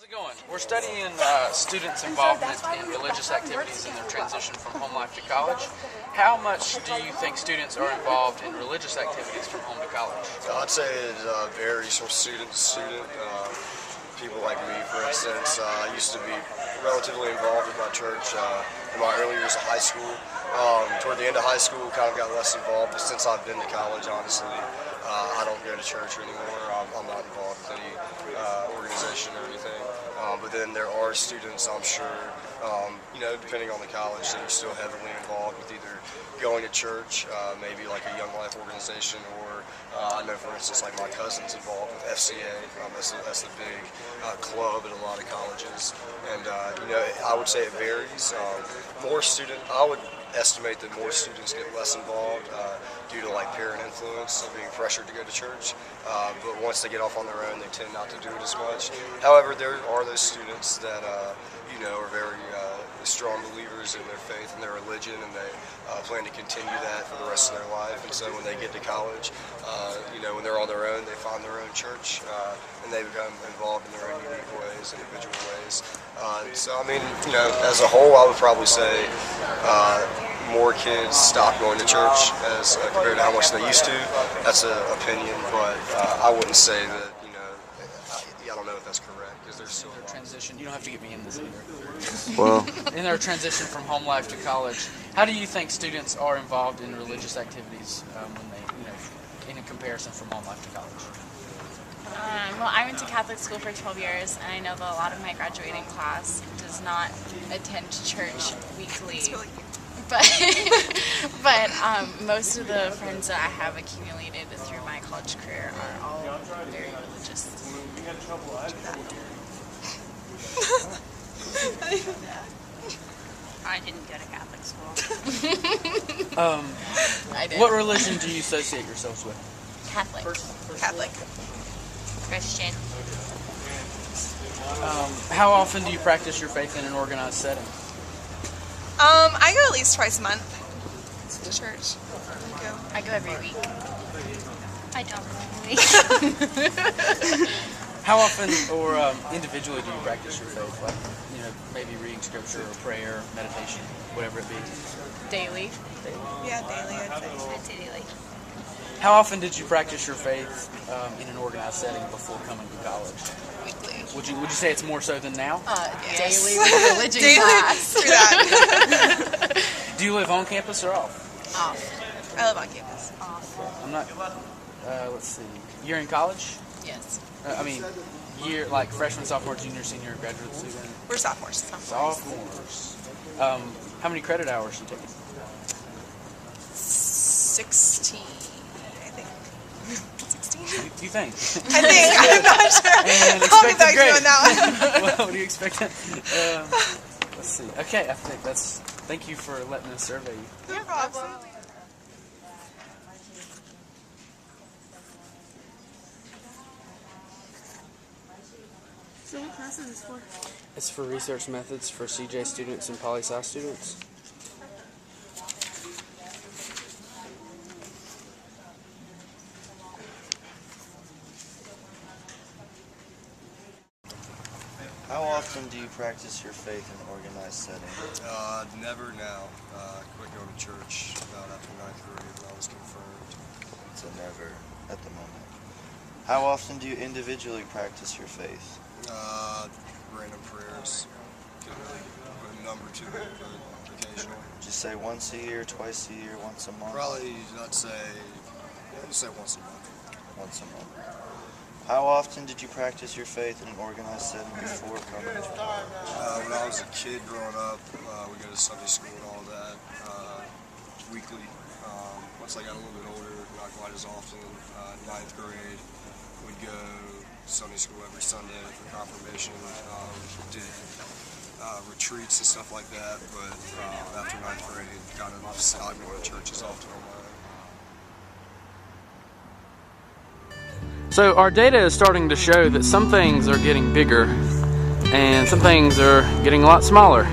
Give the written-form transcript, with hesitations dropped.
it going? We're studying students' involvement in religious activities in their transition from home life to college. How much do you think students are involved in religious activities from home to college? I'd say it varies from student to student. People like me, for instance, I used to be relatively involved with my church in my early years of high school. Toward the end of high school, kind of got less involved, but since I've been to college, honestly, I don't go to church anymore. I'm not involved with any organization or anything. But then there are students, I'm sure, depending on the college, that are still heavily involved with either going to church, maybe like a Young Life organization, or I know, for instance, like my cousin's involved with FCA. That's the big club at a lot of colleges. And, I would say it varies. I would estimate that more students get less involved due to like parent influence and being pressured to go to church. But once they get off on their own, they tend not to do it as much. However, there are those students that are very strong believers in their faith and their religion, and they plan to continue that for the rest of their life. And so when they get to college, when they're on their own, they find their own church, and they become involved in their own unique ways, individual ways. As a whole, I would probably say more kids stop going to church as compared to how much they used to. That's an opinion, but I wouldn't say that, I don't know if that's correct, because there's still Their transition, you don't have to get me in this either. Well, In their transition from home life to college, how do you think students are involved in religious activities when they, in a comparison from home life to college? Well, I went to Catholic school for 12 years, and I know that a lot of my graduating class does not attend church weekly. But most of the friends that I have accumulated through my college career are all very religious. I didn't go to Catholic school. I did. What religion do you associate yourselves with? Catholic. Catholic. Christian. How often do you practice your faith in an organized setting? I go at least twice a month to church. I go every week. I don't really. How often or individually do you practice your faith? Like, maybe reading scripture or prayer, meditation, whatever it be. Daily. Yeah, daily, I'd say daily. How often did you practice your faith in an organized setting before coming to college? Weekly. Would you say it's more so than now? Yes. Daily with religion Daily. class. Through that. Do you live on campus or off? Off. I live on campus. I'm not. Let's see. You're in college? Yes. Year like freshman, sophomore, junior, senior, graduate student. We're sophomores. Sophomores. How many credit hours are you taking? 16, I think. 16? Do you think? I think. I'm not sure. And I'll get expected back to you grade. on that one. Well, what do you expect? Let's see. Okay, I think that's. Thank you for letting us survey you. No problem. So what class is this for? It's for research methods for CJ students and poli-sci students. How often do you practice your faith in an organized setting? Never now. I quit going to church about after 9th grade when I was confirmed. So never at the moment. How often do you individually practice your faith? Random prayers. Couldn't really put a number to it, but occasionally. Just say once a year, twice a year, once a month? Probably, I'd say once a month. Once a month. How often did you practice your faith in an organized setting before coming to college? When I was a kid growing up, we go to Sunday school and all that weekly. Once I got a little bit older, not quite as often. 9th grade, we'd go to Sunday school every Sunday for confirmation. Did retreats and stuff like that, but after 9th grade, kind of stopped going to church as often on my own. So our data is starting to show that some things are getting bigger and some things are getting a lot smaller.